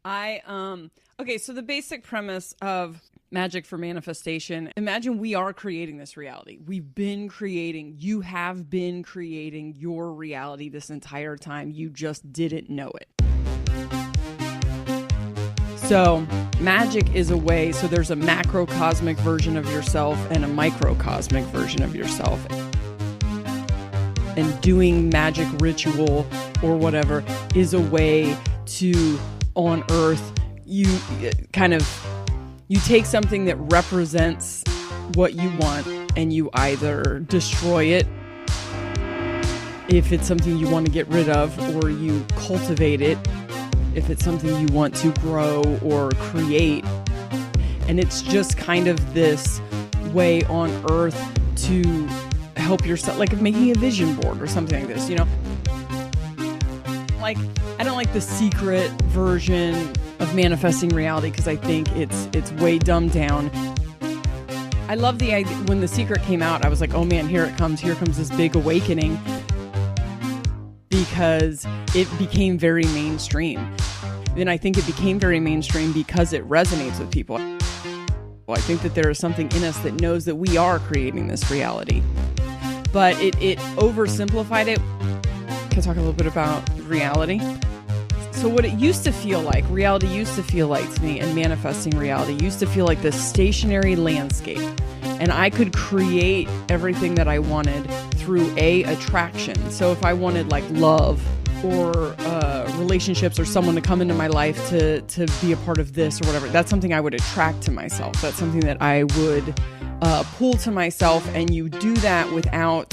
Okay, so the basic premise of magic for manifestation, imagine we are creating this reality. You have been creating your reality this entire time. You just didn't know it. So magic is a way, so there's a macrocosmic version of yourself and a microcosmic version of yourself. And doing magic ritual or whatever is a way to, on Earth, you take something that represents what you want and you either destroy it if it's something you want to get rid of, or you cultivate it if it's something you want to grow or create. And it's just kind of this way on Earth to help yourself, like making a vision board or something like this, you know? Like, I don't like the secret version of manifesting reality because I think it's way dumbed down. I love the idea. When The Secret came out, I was like, oh man, here comes this big awakening, because it became very mainstream. And I think it became very mainstream because it resonates with people. Well, I think that there is something in us that knows that we are creating this reality. But it oversimplified it. Can I talk a little bit about reality? So what it used to feel like, reality used to feel like to me, and manifesting reality used to feel like this stationary landscape. And I could create everything that I wanted through attraction. So if I wanted like love or relationships or someone to come into my life to be a part of this or whatever, that's something I would attract to myself. That's something that I would pull to myself, and you do that without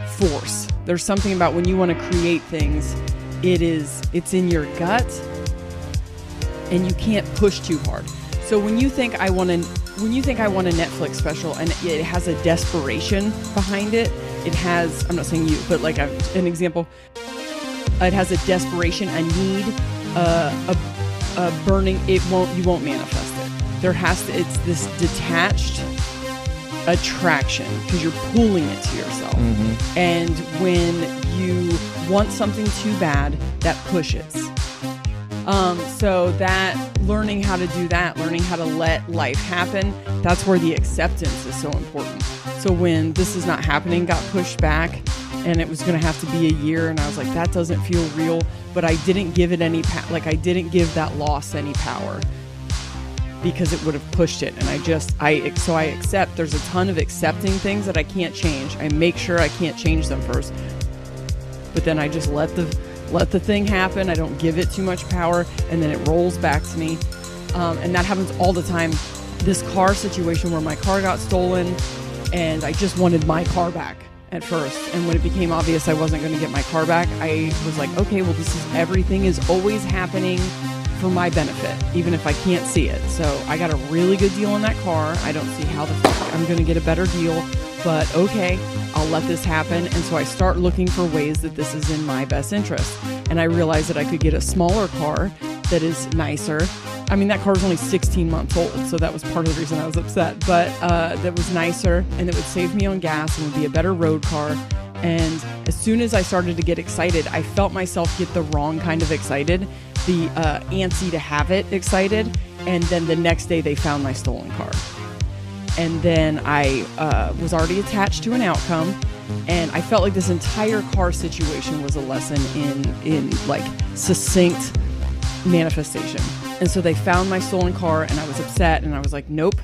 force. There's something about when you want to create things, it's in your gut and you can't push too hard. So when you think I want a Netflix special and it has a desperation behind it, I'm not saying you, but like an example, it has a desperation, a need, a burning, you won't manifest it. It's this detached attraction because you're pulling it to yourself. Mm-hmm. And when you want something too bad, that pushes. So that learning how to do that, learning how to let life happen, that's where the acceptance is so important. So when this is not happening, got pushed back, and it was going to have to be a year, and I was like, that doesn't feel real, but I didn't give it any, I didn't give that loss any power, because it would have pushed it. And I accept. There's a ton of accepting things that I can't change. I make sure I can't change them first, but then I just let the thing happen. I don't give it too much power, and then it rolls back to me. And that happens all the time. This car situation where my car got stolen, and I just wanted my car back at first. And when it became obvious I wasn't going to get my car back, I was like, okay, well, everything is always happening for my benefit, even if I can't see it. So I got a really good deal on that car. I don't see how the fuck I'm going to get a better deal, but okay, I'll let this happen. And so I start looking for ways that this is in my best interest. And I realized that I could get a smaller car that is nicer. I mean, that car was only 16 months old, so that was part of the reason I was upset. But that was nicer, and it would save me on gas and would be a better road car. And as soon as I started to get excited, I felt myself get the wrong kind of excited, the antsy to have it excited. And then the next day they found my stolen car. And then I was already attached to an outcome. And I felt like this entire car situation was a lesson in like succinct manifestation. And so they found my stolen car, and I was upset, and I was like, nope,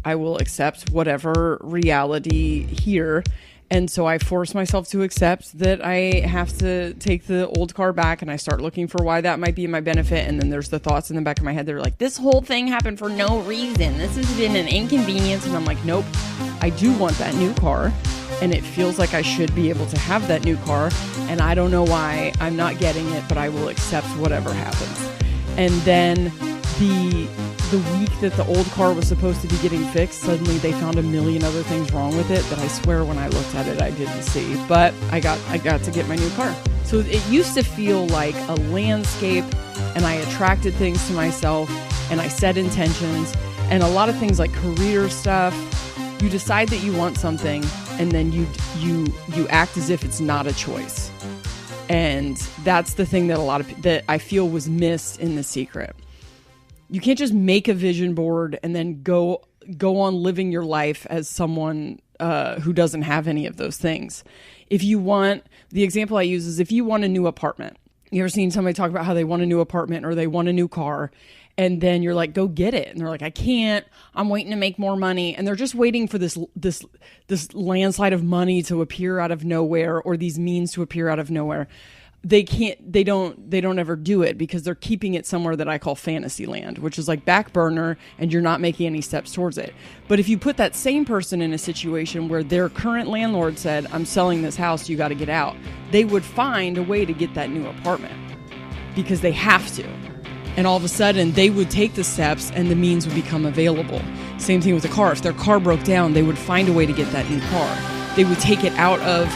I will accept whatever reality here. And so I forced myself to accept that I have to take the old car back, and I start looking for why that might be in my benefit. And then there's the thoughts in the back of my head that are like, this whole thing happened for no reason. This has been an inconvenience. And I'm like, nope, I do want that new car. And it feels like I should be able to have that new car. And I don't know why I'm not getting it, but I will accept whatever happens. And then the week that the old car was supposed to be getting fixed, suddenly they found a million other things wrong with it that I swear when I looked at it I didn't see. But I got to get my new car. So it used to feel like a landscape, and I attracted things to myself, and I set intentions, and a lot of things like career stuff. You decide that you want something, and then you act as if it's not a choice. And that's the thing that that I feel was missed in The Secret. You can't just make a vision board and then go on living your life as someone who doesn't have any of those things. If you want, the example I use is if you want a new apartment. You ever seen somebody talk about how they want a new apartment or they want a new car, and then you're like, go get it. And they're like, I can't, I'm waiting to make more money. And they're just waiting for this landslide of money to appear out of nowhere, or these means to appear out of nowhere. They don't ever do it because they're keeping it somewhere that I call fantasy land, which is like back burner, and you're not making any steps towards it. But if you put that same person in a situation where their current landlord said, I'm selling this house, you got to get out, they would find a way to get that new apartment because they have to. And all of a sudden they would take the steps and the means would become available. Same thing with the car. If their car broke down, they would find a way to get that new car. They would take it out of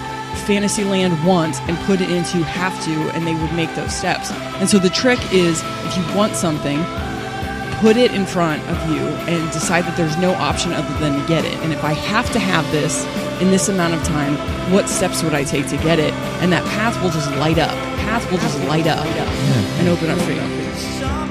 Fantasyland once and put it into have to, and they would make those steps. And so the trick is, if you want something, put it in front of you and decide that there's no option other than to get it. And if I have to have this in this amount of time, what steps would I take to get it? And that path will just light up. And open up for you.